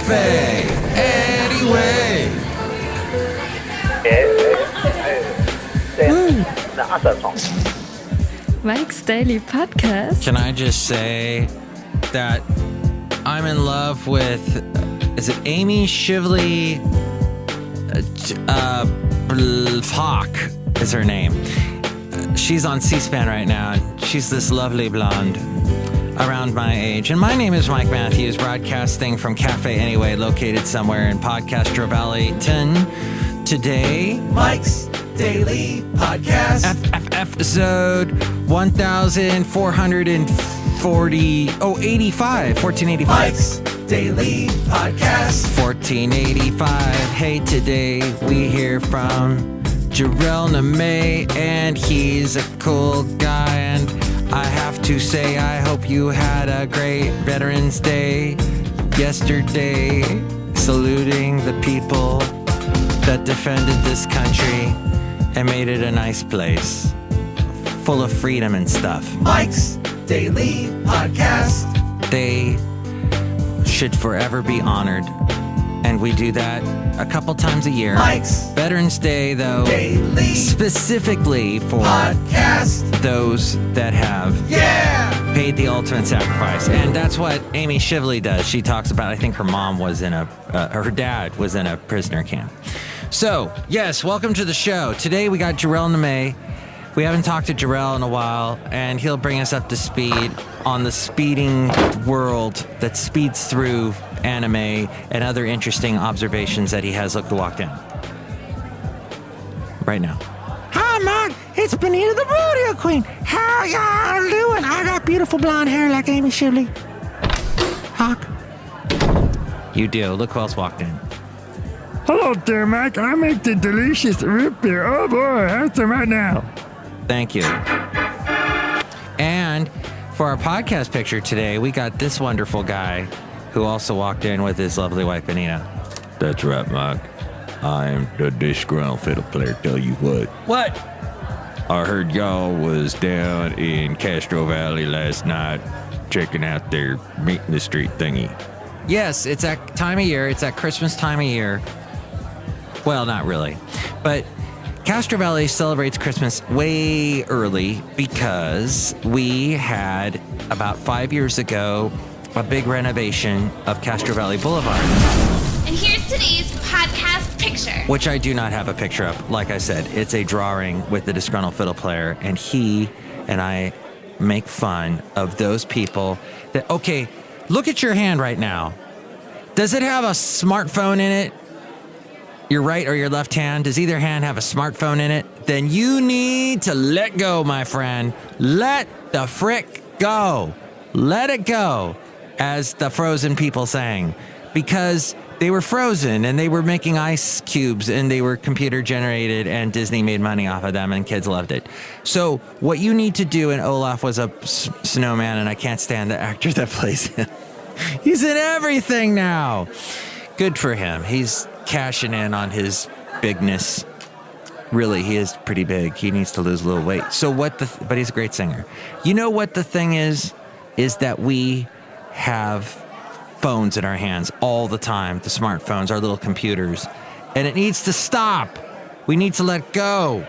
Café Anyway. Mike's Daily Podcast. Can I just say that I'm in love with, is it Amy Shively Hawk is her name. She's on C-SPAN right now, and she's this lovely blonde around my age. And my name is Mike Matthews, broadcasting from Café Anyway, located somewhere in Podcastro Valentino. Today, Mike's Daily Podcast. Episode 1485. Mike's Daily Podcast. 1485. Hey, today we hear from JARELNIME, and he's a cool guy, and I have to say I hope you had a great Veterans Day yesterday, saluting the people that defended this country and made it a nice place, full of freedom and stuff. Mike's Daily Podcast. They should forever be honored, and we do that a couple times a year. Mike's Veterans Day, though, Daily specifically for podcast. Those that have paid the ultimate sacrifice. And that's what Amy Shively does. She talks about, I think her mom was in her dad was in a prisoner camp. So, yes, welcome to the show. Today we got JARELNIME. We haven't talked to Jarel in a while, and he'll bring us up to speed on the speeding world that speeds through anime and other interesting observations that he has walked in. Right now. Hi, Mike. It's Benita the rodeo queen. How y'all doing? I got beautiful blonde hair like Amy Shively Hawk. You do. Look who else walked in. Hello there, Mike. I make the delicious root beer. Oh, boy. Have some right now. Thank you. And for our podcast picture today, we got this wonderful guy who also walked in with his lovely wife, Benita. That's right, Mike. I'm the Disgruntled Fiddle Player. Tell you what. I heard y'all was down in Castro Valley last night checking out their meet in the street thingy. Yes, it's that time of year. It's that Christmas time of year. Well, not really. But Castro Valley celebrates Christmas way early because we had, about 5 years ago, a big renovation of Castro Valley Boulevard. And here's today's podcast picture. Which I do not have a picture of. Like I said, it's a drawing with the Disgruntled Fiddle Player, and he and I make fun of those people that, okay, look at your hand right now. Does it have a smartphone in it? Your right or your left hand? Does either hand have a smartphone in it? Then you need to let go, my friend. Let the frick go. Let it go, as the frozen people sang. Because they were frozen and they were making ice cubes and they were computer generated and Disney made money off of them and kids loved it. So what you need to do, and Olaf was a snowman and I can't stand the actor that plays him. He's in everything now. Good for him. He's cashing in on his bigness. Really, he is pretty big. He needs to lose a little weight. So but he's a great singer. You know what the thing is that we have phones in our hands all the time, the smartphones, our little computers, and it needs to stop. We need to let go.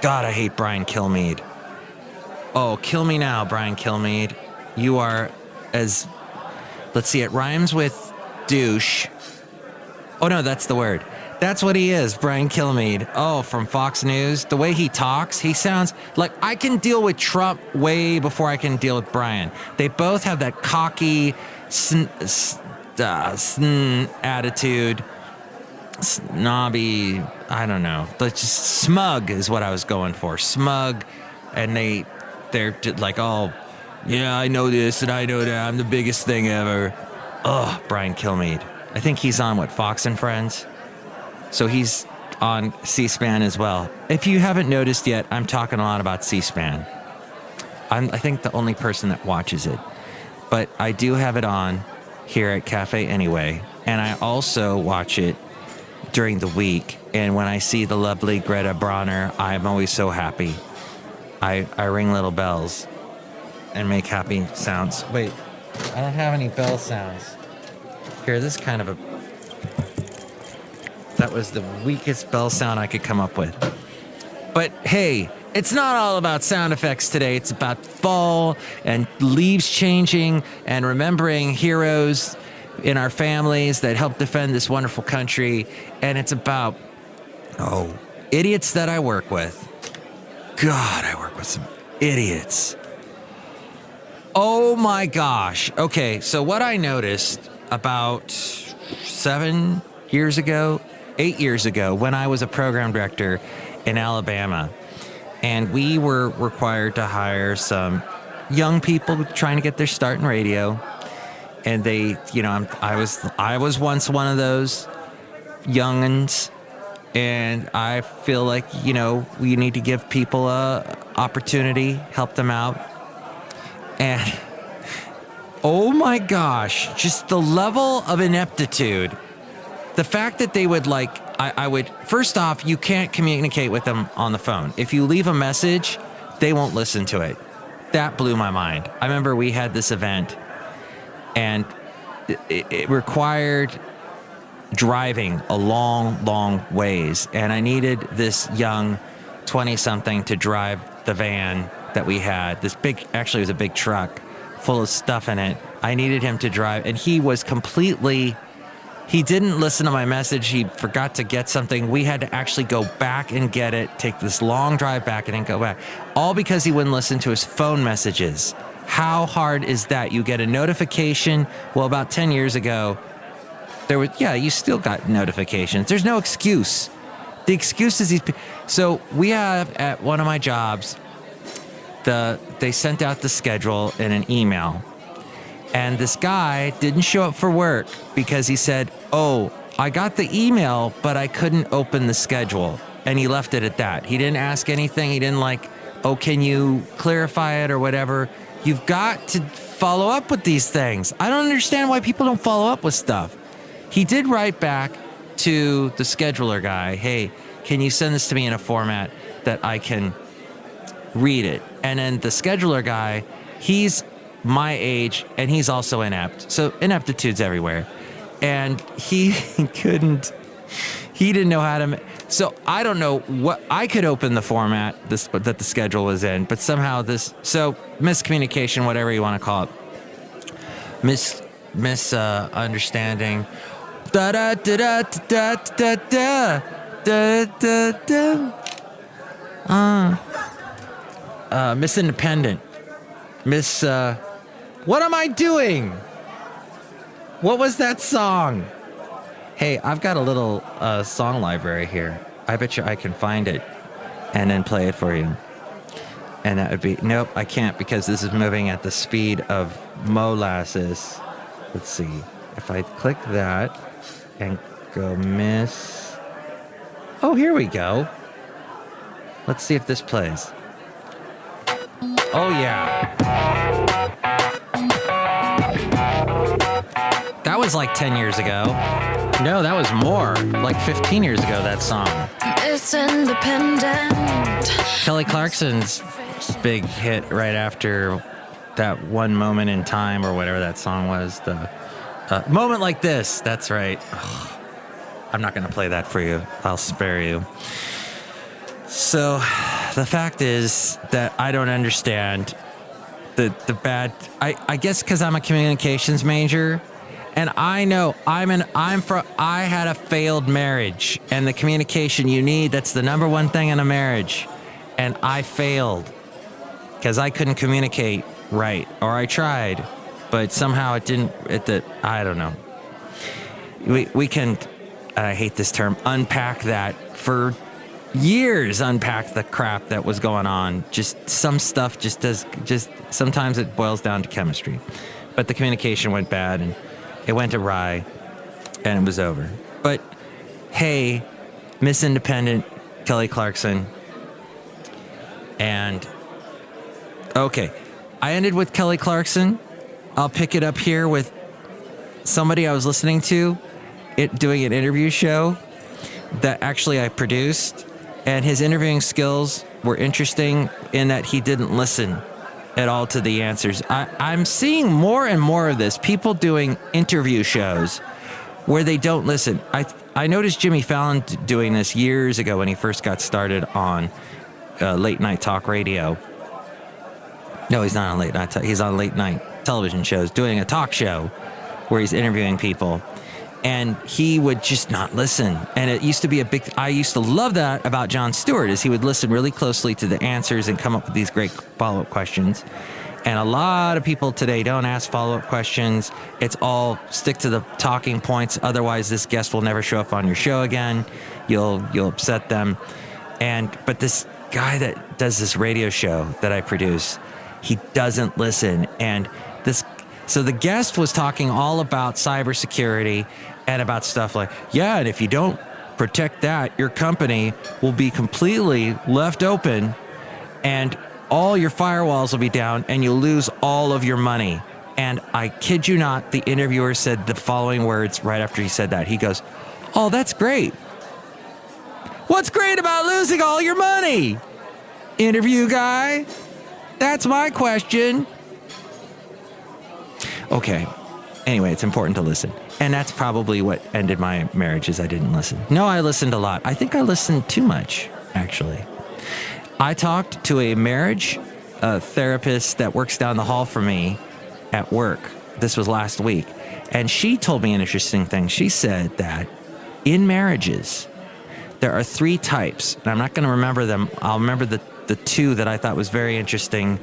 God, I hate Brian Kilmeade. Oh, kill me now, Brian Kilmeade. You are let's see, it rhymes with douche. Oh no, that's the word. That's what he is, Brian Kilmeade. Oh, from Fox News. The way he talks, he sounds like I can deal with Trump way before I can deal with Brian. They both have that cocky attitude, snobby, I don't know. But just smug is what I was going for. Smug, and they're like, oh, yeah, I know this and I know that. I'm the biggest thing ever. Oh, Brian Kilmeade. I think he's on, Fox and Friends? So he's on C-SPAN as well. If you haven't noticed yet, I'm talking a lot about C-SPAN. I think the only person that watches it. But I do have it on here at Café Anyway. And I also watch it during the week. And when I see the lovely Greta Bronner, I'm always so happy. I ring little bells and make happy sounds. Wait, I don't have any bell sounds. Here, this is kind of a... That was the weakest bell sound I could come up with. But hey, it's not all about sound effects today. It's about fall and leaves changing and remembering heroes in our families that helped defend this wonderful country. And it's about, idiots that I work with. God, I work with some idiots. Oh my gosh. Okay, so what I noticed about 8 years ago, when I was a program director in Alabama, and we were required to hire some young people trying to get their start in radio. And they, I was once one of those young'uns, and I feel like, we need to give people a opportunity, help them out. And oh my gosh, just the level of ineptitude. The fact that they would first off, you can't communicate with them on the phone. If you leave a message, they won't listen to it. That blew my mind. I remember we had this event, and it required driving a long, long ways. And I needed this young 20-something to drive the van that we had. This big, actually it was a big truck full of stuff in it. I needed him to drive, and he didn't listen to my message. He forgot to get something. We had to actually go back and get it, take this long drive back and then go back. All because he wouldn't listen to his phone messages. How hard is that? You get a notification. Well, about 10 years ago, you still got notifications. There's no excuse. The excuse is so we have at one of my jobs, they sent out the schedule in an email. And this guy didn't show up for work because he said, I got the email, but I couldn't open the schedule. And he left it at that. He didn't ask anything. He didn't can you clarify it or whatever? You've got to follow up with these things. I don't understand why people don't follow up with stuff. He did write back to the scheduler guy, hey, can you send this to me in a format that I can read it? And then the scheduler guy, he's my age, and he's also inept. So ineptitude's everywhere. And he didn't know how to, so I don't know what, I could open the format that the schedule was in, but somehow so miscommunication, whatever you want to call it, misunderstanding, misindependent, what am I doing? What was that song? Hey, I've got a little song library here. I bet you I can find it and then play it for you. And that would be, nope, I can't because this is moving at the speed of molasses. Let's see. If I click that and go oh, here we go. Let's see if this plays. Oh, yeah. That was like 10 years ago. No, that was more. Like 15 years ago, that song. It's independent. Kelly Clarkson's big hit right after that One Moment in Time or whatever that song was. The Moment Like This. That's right. Ugh. I'm not going to play that for you. I'll spare you. So the fact is that I don't understand the bad. I guess because I'm a communications major, and I know I had a failed marriage, and the communication you need, that's the number one thing in a marriage, and I failed because I couldn't communicate right, or I tried, but somehow it didn't. I don't know. We can. I hate this term. Unpack that for years. Unpack the crap that was going on. Just some stuff just sometimes it boils down to chemistry. But the communication went bad and it went awry and it was over. But hey, Miss Independent, Kelly Clarkson. And okay, I ended with Kelly Clarkson. I'll pick it up here with somebody I was listening to, doing an interview show that actually I produced, and his interviewing skills were interesting in that he didn't listen at all to the answers. I'm seeing more and more of this. People doing interview shows where they don't listen. I noticed Jimmy Fallon doing this years ago when he first got started on late night talk radio. No, he's not on late night. He's on late night television shows doing a talk show where he's interviewing people. And he would just not listen. And it used to be I used to love that about Jon Stewart, is he would listen really closely to the answers and come up with these great follow-up questions. And a lot of people today don't ask follow-up questions. It's all stick to the talking points. Otherwise, this guest will never show up on your show again. You'll upset them. But this guy that does this radio show that I produce, he doesn't listen. So the guest was talking all about cybersecurity and about stuff like, and if you don't protect that, your company will be completely left open and all your firewalls will be down and you'll lose all of your money. And I kid you not, the interviewer said the following words right after he said that. He goes, "Oh, that's great. What's great about losing all your money? Interview guy? That's my question." Okay. Anyway, it's important to listen. And that's probably what ended my marriage, is I didn't listen. No, I listened a lot. I think I listened too much, actually. I talked to a marriage therapist that works down the hall from me at work. This was last week. And she told me an interesting thing. She said that in marriages, there are 3 types. And I'm not going to remember them. I'll remember the 2 that I thought was very interesting.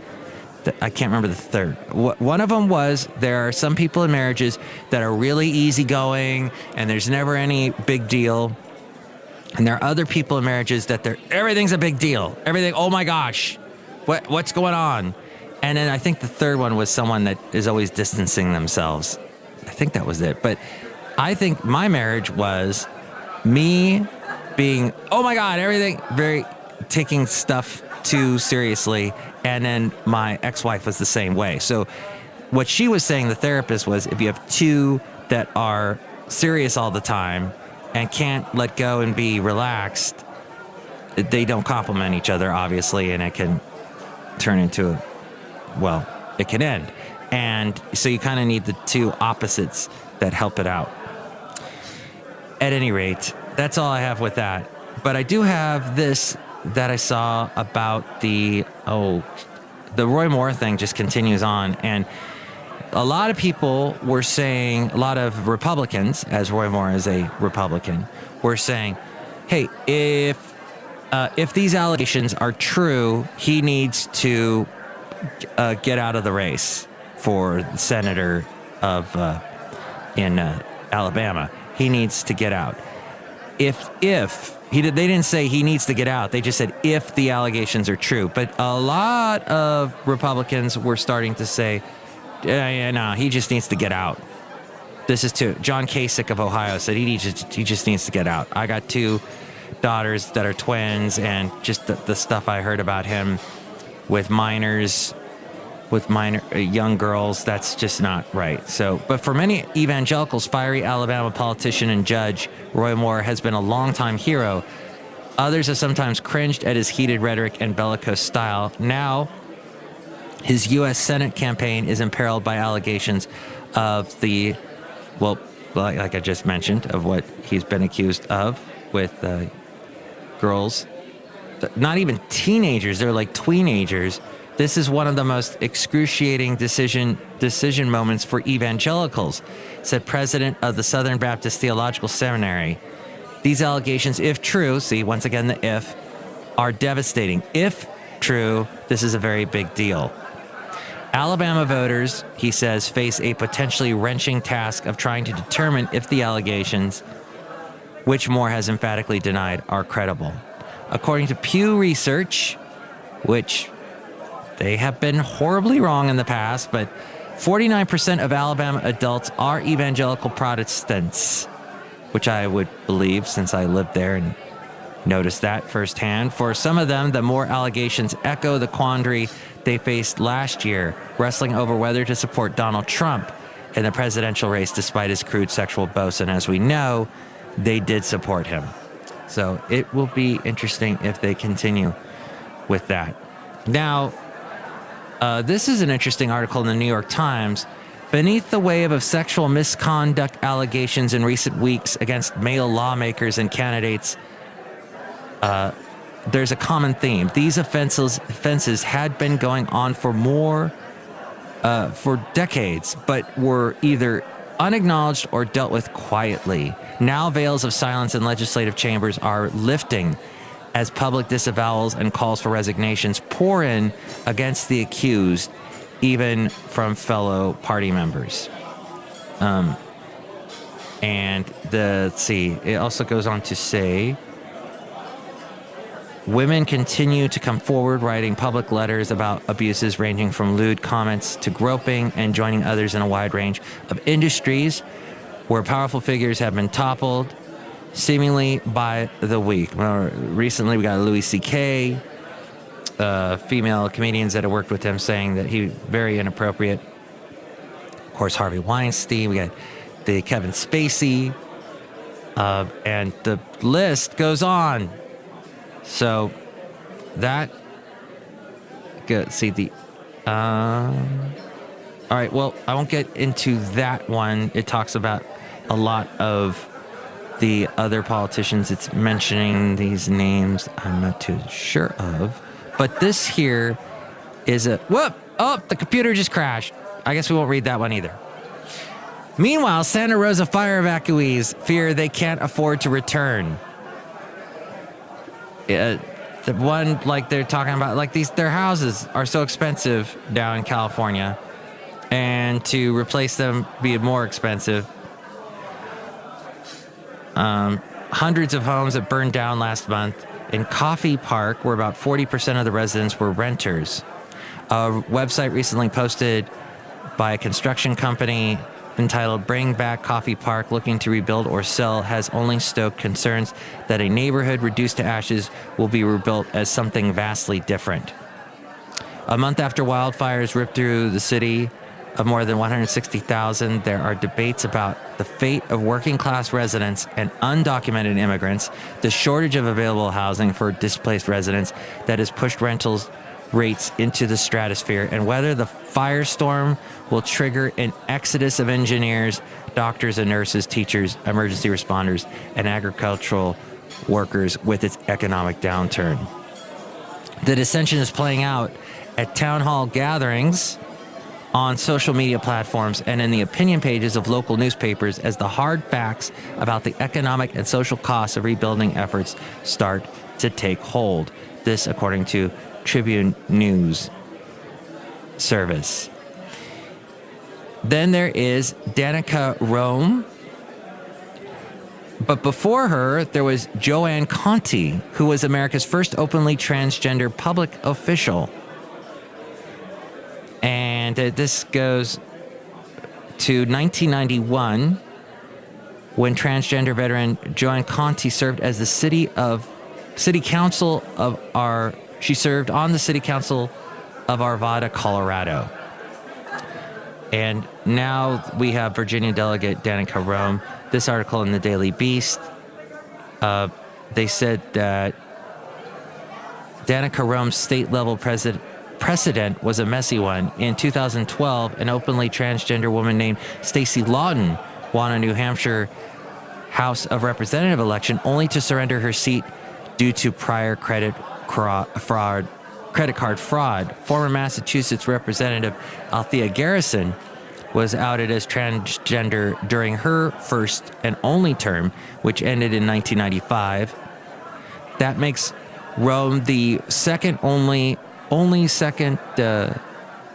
I can't remember the third. One of them was, there are some people in marriages that are really easygoing and there's never any big deal. And there are other people in marriages that everything's a big deal. Everything, oh my gosh, what's going on? And then I think the third one was someone that is always distancing themselves. I think that was it. But I think my marriage was me being, oh my God, everything, very taking stuff too seriously. And then my ex-wife was the same way. So what she was saying, the therapist, was if you have 2 that are serious all the time and can't let go and be relaxed, they don't complement each other, obviously, and it can turn into, it can end. And so you kind of need the 2 opposites that help it out. At any rate, that's all I have with that. But I do have this that I saw about the Roy Moore thing just continues on. And a lot of people were saying, a lot of Republicans, as Roy Moore is a Republican, were saying, hey, if these allegations are true, he needs to get out of the race for senator in Alabama. He needs to get out. They didn't say he needs to get out. They just said if the allegations are true. But a lot of Republicans were starting to say, no, he just needs to get out. This is too. John Kasich of Ohio said he just needs to get out. I got 2 daughters that are twins, and just the stuff I heard about him with minors, with young girls, that's just not right. So, but for many evangelicals, fiery Alabama politician and judge Roy Moore has been a longtime hero. Others have sometimes cringed at his heated rhetoric and bellicose style. Now, his U.S. Senate campaign is imperiled by allegations of like I just mentioned, of what he's been accused of with girls. Not even teenagers, they're like tweenagers. This is one of the most excruciating decision moments for evangelicals, said president of the Southern Baptist Theological Seminary. These allegations, if true, see, once again, the if, are devastating. If true, this is a very big deal. Alabama voters, he says, face a potentially wrenching task of trying to determine if the allegations, which Moore has emphatically denied, are credible. According to Pew Research, which they have been horribly wrong in the past, but 49% of Alabama adults are evangelical Protestants, which I would believe since I lived there and noticed that firsthand. For some of them, the Moore allegations echo the quandary they faced last year, wrestling over whether to support Donald Trump in the presidential race despite his crude sexual boasts. And as we know, they did support him. So it will be interesting if they continue with that. Now, this is an interesting article in the New York Times. Beneath the wave of sexual misconduct allegations in recent weeks against male lawmakers and candidates, there's a common theme. These offenses had been going on for decades, but were either unacknowledged or dealt with quietly. Now veils of silence in legislative chambers are lifting as public disavowals and calls for resignations pour in against the accused, even from fellow party members. Let's see, it also goes on to say, women continue to come forward writing public letters about abuses ranging from lewd comments to groping and joining others in a wide range of industries where powerful figures have been toppled seemingly by the week. Recently we got Louis C.K., female comedians that have worked with him saying that he very inappropriate. Of course, Harvey Weinstein, we got the Kevin Spacey, and the list goes on. So that, all right, well, I won't get into that one. It talks about a lot of the other politicians. It's mentioning these names I'm not too sure of. But this here is the computer just crashed. I guess we won't read that one either. Meanwhile, Santa Rosa fire evacuees fear they can't afford to return. The one, like they're talking about, like their houses are so expensive down in California, and to replace them be more expensive. Hundreds of homes that burned down last month in Coffee Park, where about 40% of the residents were renters. A website recently posted by a construction company entitled Bring Back Coffee Park, looking to rebuild or sell, has only stoked concerns that a neighborhood reduced to ashes will be rebuilt as something vastly different. A month after wildfires ripped through the city of more than 160,000, there are debates about the fate of working class residents and undocumented immigrants, the shortage of available housing for displaced residents that has pushed rentals rates into the stratosphere, and whether the firestorm will trigger an exodus of engineers, doctors and nurses, teachers, emergency responders, and agricultural workers with its economic downturn. The dissension is playing out at town hall gatherings, on social media platforms, and in the opinion pages of local newspapers as the hard facts about the economic and social costs of rebuilding efforts start to take hold. This, according to Tribune News Service. Then there is Danica Rome. But before her, there was Joanne Conti, who was America's first openly transgender public official. And this goes to 1991, when transgender veteran Joanne Conti served as the city council of Arvada, Colorado. And now we have Virginia delegate Danica Rome. This article in the Daily Beast, they said that Danica Rome's state-level precedent was a messy one. In 2012, an openly transgender woman named Stacey Lawton won a New Hampshire House of Representative election only to surrender her seat due to prior credit card fraud. Former Massachusetts Representative Althea Garrison was outed as transgender during her first and only term, which ended in 1995. That makes Rome the only second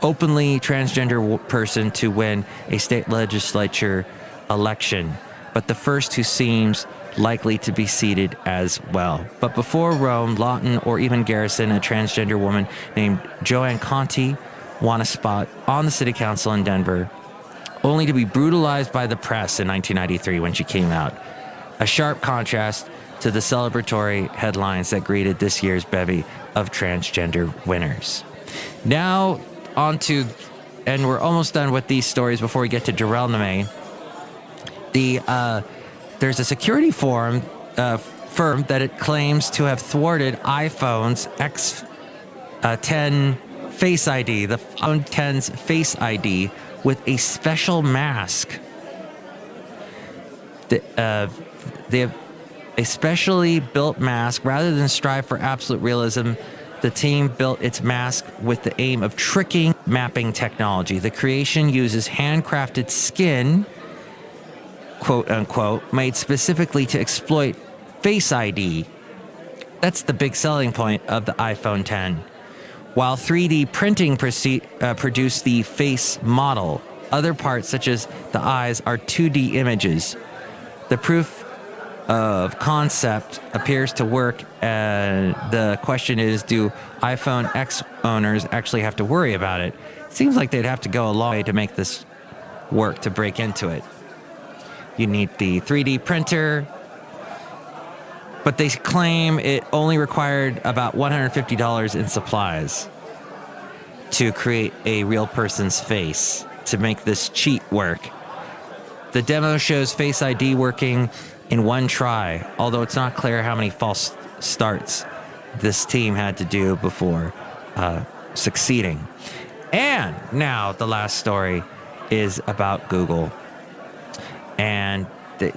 openly transgender person to win a state legislature election, but the first who seems likely to be seated as well. But before Rome, Lawton, or even Garrison, a transgender woman named Joanne Conti won a spot on the city council in Denver, only to be brutalized by the press in 1993 when she came out. A sharp contrast to the celebratory headlines that greeted this year's bevy of transgender winners. Now on to, and we're almost done with these stories before we get to JARELNIME. There's a security firm that it claims to have thwarted iPhone's X10 Face ID, the iPhone 10's Face ID, with a special mask. They have a specially built mask. Rather than strive for absolute realism, the team built its mask with the aim of tricking mapping technology. The creation uses handcrafted skin, quote unquote, made specifically to exploit Face ID. That's the big selling point of the iPhone X. While 3D printing produced the face model, other parts such as the eyes are 2D images. The proof of concept appears to work, and the question is, do iPhone X owners actually have to worry about it? Seems like they'd have to go a long way to make this work, to break into it. You need the 3D printer, but they claim it only required about $150 in supplies to create a real person's face, to make this cheat work. The demo shows Face ID working in one try, although it's not clear how many false starts this team had to do before succeeding. And now the last story is about Google. And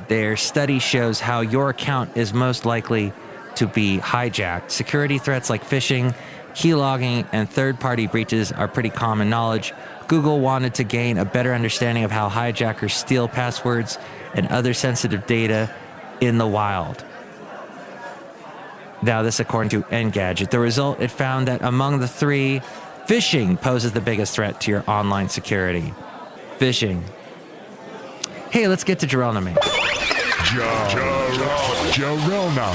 their study shows how your account is most likely to be hijacked. Security threats like phishing, keylogging, and third-party breaches are pretty common knowledge. Google wanted to gain a better understanding of how hijackers steal passwords and other sensitive data in the wild. Now, this according to Engadget. The result, it found that among the three, phishing poses the biggest threat to your online security. Phishing. Hey, let's get to JARELNIME. JARELNIME.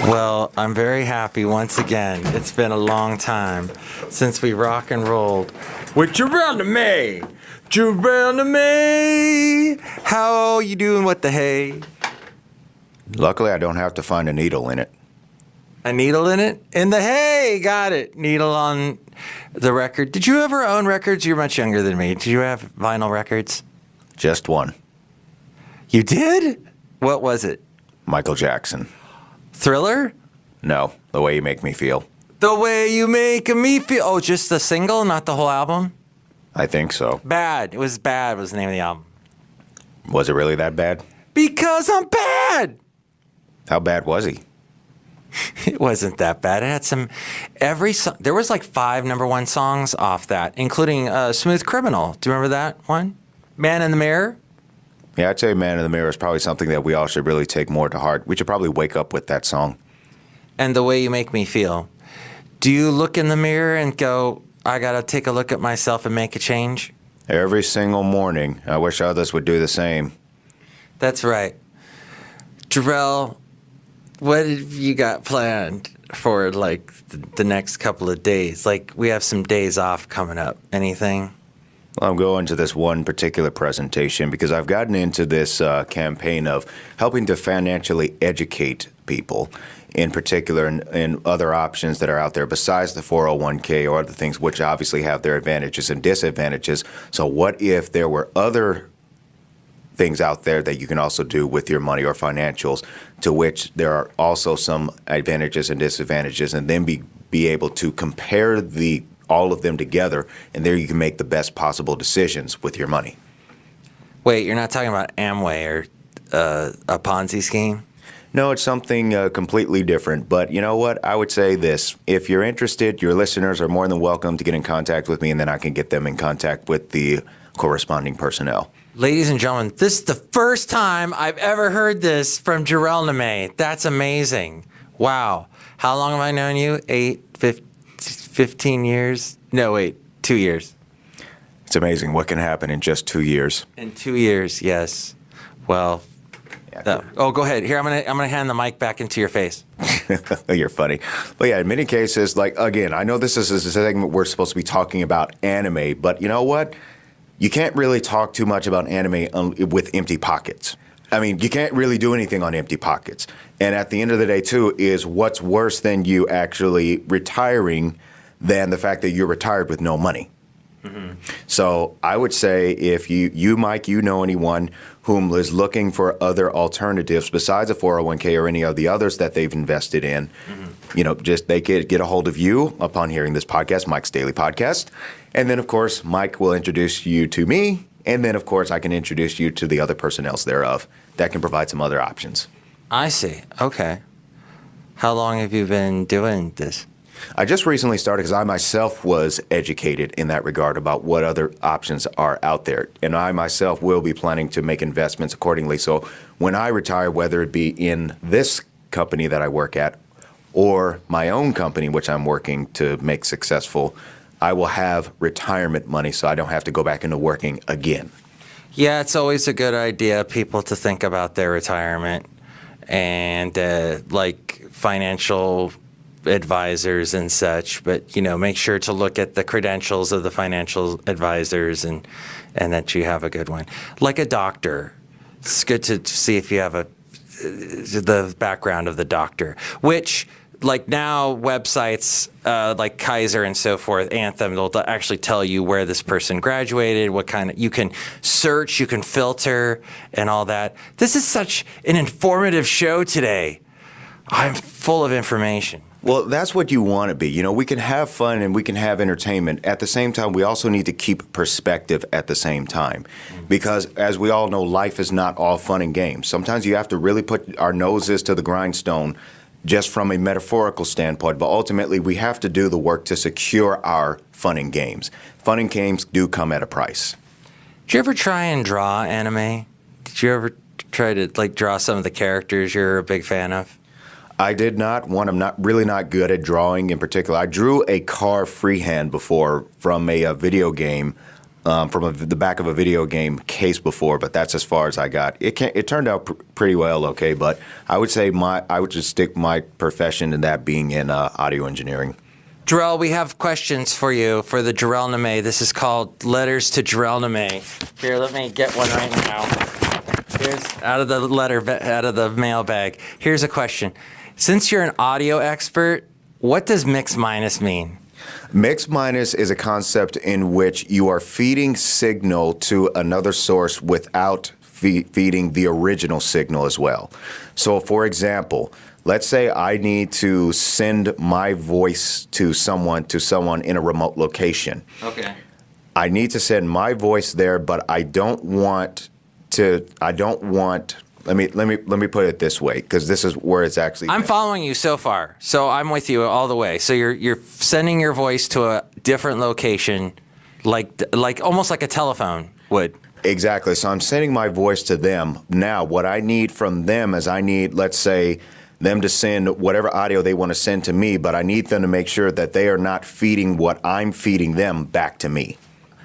Well, I'm very happy once again. It's been a long time since we rock and rolled with JARELNIME. JARELNIME. How you doing with the hay? Luckily, I don't have to find a needle in it. A needle in it? In the hay! Got it. Needle on the record. Did you ever own records? You're much younger than me. Did you have vinyl records? Just one. You did? What was it? Michael Jackson. Thriller? No, The Way You Make Me Feel. The Way You Make Me Feel. Oh, just the single, not the whole album? I think so. Bad. It was Bad was the name of the album. Was it really that bad? Because I'm bad! How bad was he? It wasn't that bad. It had some, there was like 5 #1 songs off that, including Smooth Criminal. Do you remember that one? Man in the Mirror? Yeah, I'd say Man in the Mirror is probably something that we all should really take more to heart. We should probably wake up with that song. And The Way You Make Me Feel. Do you look in the mirror and go, I gotta take a look at myself and make a change? Every single morning. I wish others would do the same. That's right. Jarel, what have you got planned for like the next couple of days? Like, we have some days off coming up. Anything? Well, I'm going to this one particular presentation because I've gotten into this campaign of helping to financially educate people, in particular, in other options that are out there besides the 401k or other things, which obviously have their advantages and disadvantages. So what if there were other things out there that you can also do with your money or financials, to which there are also some advantages and disadvantages, and then be able to compare all of them together, and there you can make the best possible decisions with your money. Wait, you're not talking about Amway or a Ponzi scheme? No, it's something completely different. But you know what? I would say this. If you're interested, your listeners are more than welcome to get in contact with me, and then I can get them in contact with the corresponding personnel. Ladies and gentlemen, this is the first time I've ever heard this from JARELNIME. That's amazing. Wow. How long have I known you? 15 years? No, wait, 2 years. It's amazing what can happen in just 2 years. In 2 years, yes. Well, go ahead. Here, I'm gonna hand the mic back into your face. You're funny. But yeah, in many cases, like, again, I know this is a segment we're supposed to be talking about anime, but you know what? You can't really talk too much about anime with empty pockets. I mean, you can't really do anything on empty pockets. And at the end of the day, too, is what's worse than you actually retiring than the fact that you're retired with no money. So I would say if you, Mike, you know anyone whom is looking for other alternatives besides a 401k or any of the others that they've invested in, just they could get a hold of you upon hearing this podcast, Mike's Daily Podcast. And then, of course, Mike will introduce you to me. And then, of course, I can introduce you to the other personnel thereof that can provide some other options. I see. Okay. How long have you been doing this? I just recently started because I myself was educated in that regard about what other options are out there. And I myself will be planning to make investments accordingly. So when I retire, whether it be in this company that I work at or my own company, which I'm working to make successful, I will have retirement money so I don't have to go back into working again. Yeah, it's always a good idea, people, to think about their retirement and financial advisors and such, but make sure to look at the credentials of the financial advisors and that you have a good one. Like a doctor, it's good to see if you have the background of the doctor, which like now websites like Kaiser and so forth, Anthem, they'll actually tell you where this person graduated, what kind of, you can search, you can filter and all that. This is such an informative show today. I'm full of information. Well, that's what you want to be. We can have fun and we can have entertainment. At the same time, we also need to keep perspective at the same time. Because as we all know, life is not all fun and games. Sometimes you have to really put our noses to the grindstone just from a metaphorical standpoint. But ultimately, we have to do the work to secure our fun and games. Fun and games do come at a price. Did you ever try and draw anime? Did you ever try to draw some of the characters you're a big fan of? I did not. One, I'm not good at drawing in particular. I drew a car freehand before from a video game, the back of a video game case before, but that's as far as I got. It turned out pretty well, okay, but I would say I would just stick my profession in that being in audio engineering. Jarel, we have questions for you for the JARELNIME. This is called Letters to JARELNIME. Here, let me get one right now. Here's out of the mailbag. Here's a question. Since you're an audio expert, what does mix minus mean? Mix minus is a concept in which you are feeding signal to another source without feeding the original signal as well. So, for example, let's say I need to send my voice to someone in a remote location. Okay. I need to send my voice there, but I don't want. Let me put it this way, because this is where it's actually. I'm following you so far, so I'm with you all the way. So you're sending your voice to a different location, like almost like a telephone would. Exactly. So I'm sending my voice to them. Now, what I need from them is I need, let's say, them to send whatever audio they want to send to me, but I need them to make sure that they are not feeding what I'm feeding them back to me.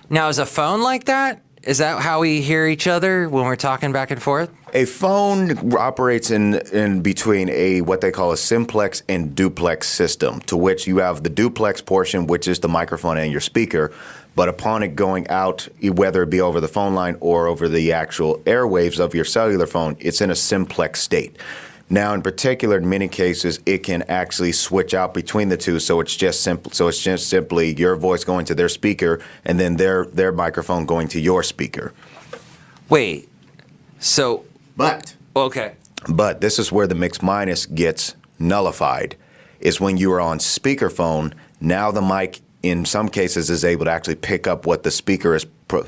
Now, is a phone like that? Is that how we hear each other when we're talking back and forth? A phone operates in between what they call a simplex and duplex system, to which you have the duplex portion, which is the microphone and your speaker. But upon it going out, whether it be over the phone line or over the actual airwaves of your cellular phone, it's in a simplex state. Now, in particular, in many cases, it can actually switch out between the two. So it's just simple. So it's just simply your voice going to their speaker, and then their microphone going to your speaker. Wait. So. But. Okay. But this is where the mix minus gets nullified. Is when you are on speakerphone. Now the mic, in some cases, is able to actually pick up what the speaker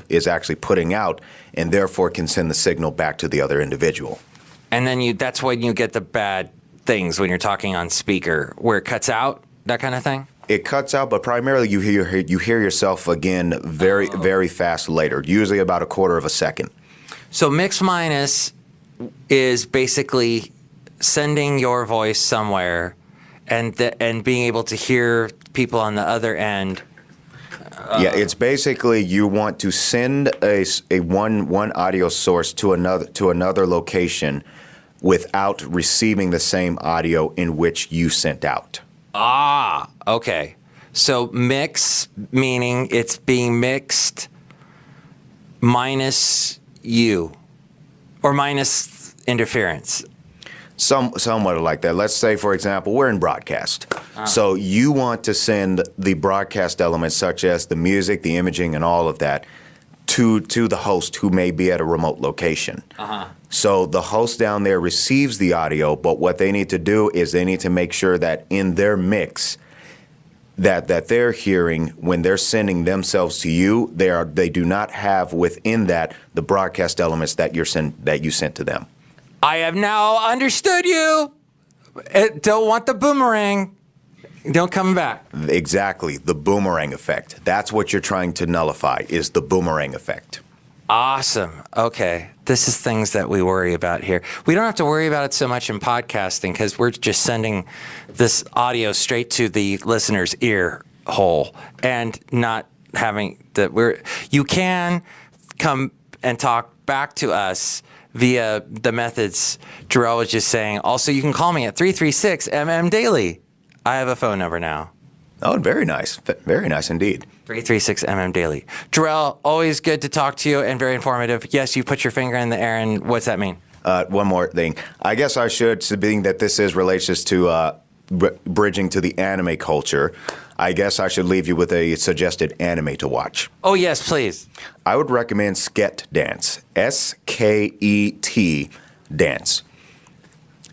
is actually putting out, and therefore can send the signal back to the other individual. And then that's when you get the bad things when you're talking on speaker, where it cuts out, that kind of thing? It cuts out, but primarily you hear yourself again very, very fast later, usually about a quarter of a second. So mix minus is basically sending your voice somewhere and being able to hear people on the other end. Yeah, it's basically you want to send one audio source to another location without receiving the same audio in which you sent out. Ah, okay. So mix meaning it's being mixed minus you or minus interference. Somewhat like that. Let's say, for example, we're in broadcast. So you want to send the broadcast elements, such as the music, the imaging, and all of that, to the host who may be at a remote location. So the host down there receives the audio, but what they need to do is they need to make sure that in their mix that they're hearing when they're sending themselves to you, they do not have within that the broadcast elements that you sent to them. I have now understood you. Don't want the boomerang. Don't come back. Exactly, the boomerang effect. That's what you're trying to nullify, is the boomerang effect. Awesome. Okay. This is things that we worry about here. We don't have to worry about it so much in podcasting because we're just sending this audio straight to the listener's ear hole and not having you can come and talk back to us via the methods Jarel was just saying. Also, you can call me at 336 Daily. I have a phone number now. Oh, very nice. Very nice indeed. 336 Daily. Jarel, always good to talk to you and very informative. Yes, you put your finger in the air, and what's that mean? One more thing. I guess I should, being that this is related to bridging to the anime culture, I guess I should leave you with a suggested anime to watch. Oh, yes, please. I would recommend Sket Dance. Sket Dance.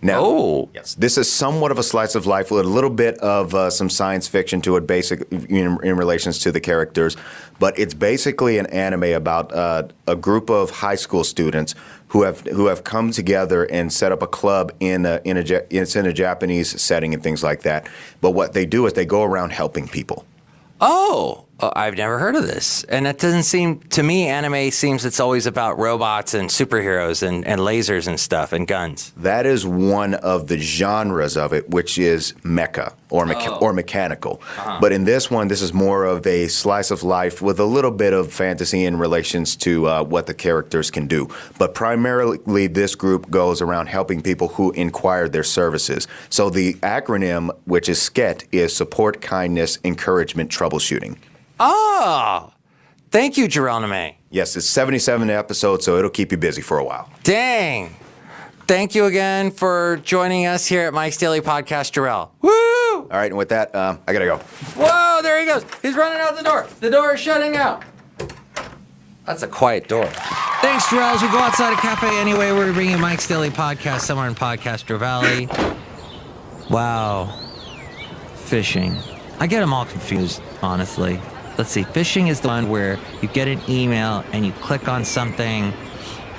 Now, yes, this is somewhat of a slice of life with a little bit of some science fiction to it, basic in relations to the characters. But it's basically an anime about a group of high school students who have come together and set up a club it's in a Japanese setting and things like that. But what they do is they go around helping people. Oh, I've never heard of this. And that doesn't seem, to me, anime seems it's always about robots and superheroes and lasers and stuff and guns. That is one of the genres of it, which is mecha or mechanical. But in this one, this is more of a slice of life with a little bit of fantasy in relations to what the characters can do. But primarily, this group goes around helping people who inquire their services. So the acronym, which is SKET, is Support, Kindness, Encouragement, Troubleshooting. Oh, thank you, JARELNIME. Yes, it's 77 episodes, so it'll keep you busy for a while. Dang. Thank you again for joining us here at Mike's Daily Podcast, Jarel. Woo! All right, and with that, I gotta go. Whoa, there he goes. He's running out the door. The door is shutting out. That's a quiet door. Thanks, Jarel. As we go outside of Café Anyway, we're bringing Mike's Daily Podcast somewhere in Podcaster Valley. Wow. Fishing. I get them all confused, honestly. Let's see. Phishing is the one where you get an email and you click on something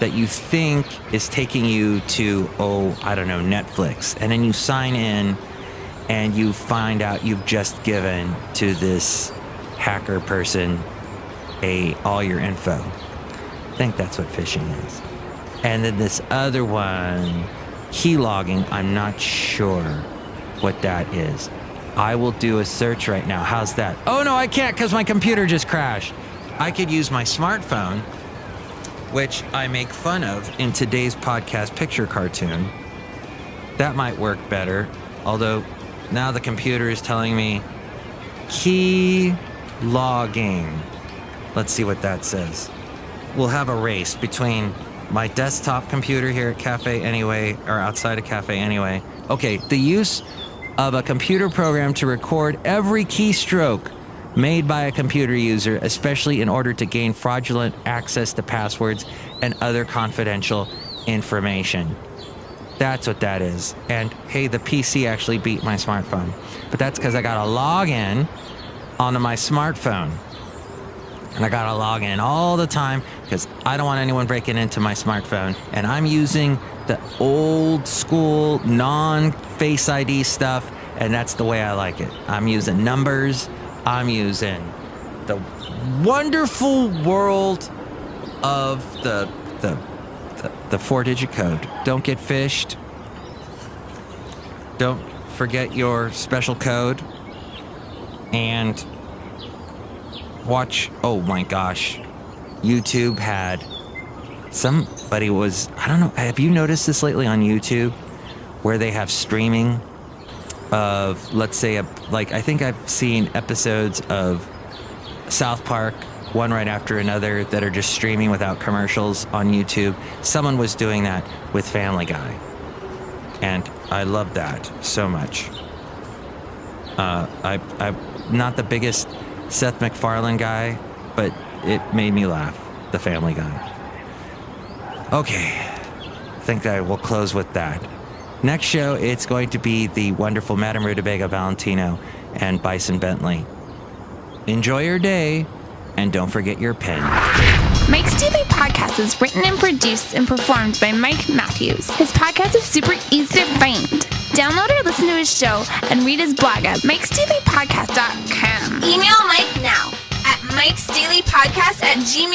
that you think is taking you to, I don't know, Netflix. And then you sign in and you find out you've just given to this hacker person all your info. I think that's what phishing is. And then this other one, keylogging, I'm not sure what that is. I will do a search right now. How's that? Oh, no, I can't because my computer just crashed. I could use my smartphone, which I make fun of in today's podcast picture cartoon. That might work better. Although now the computer is telling me key logging. Let's see what that says. We'll have a race between my desktop computer here at Café Anyway, or outside of Café Anyway. Okay, the use of a computer program to record every keystroke made by a computer user, especially in order to gain fraudulent access to passwords and other confidential information. That's what that is. And hey, the PC actually beat my smartphone. But that's because I got to log in onto my smartphone. And I got to log in all the time because I don't want anyone breaking into my smartphone. And I'm using the old school non-Face ID stuff, and that's the way I like it. I'm using numbers. I'm using the wonderful world of the 4-digit code. Don't get phished. Don't forget your special code. And watch, oh my gosh, YouTube had somebody was, I don't know, have you noticed this lately on YouTube where they have streaming of, let's say, I think I've seen episodes of South Park, one right after another, that are just streaming without commercials on YouTube. Someone was doing that with Family Guy, and I love that so much. I'm not the biggest Seth MacFarlane guy, but it made me laugh. The Family Guy. Okay, I think I will close with that. Next show, it's going to be the wonderful Madame Rootabega, Valentino, and Bison Bentley. Enjoy your day, and don't forget your pen. Mike's Daily Podcast is written and produced and performed by Mike Matthews. His podcast is super easy to find. Download or listen to his show and read his blog at mikesdailypodcast.com. Email Mike now at mikesdailypodcast@gmail.com.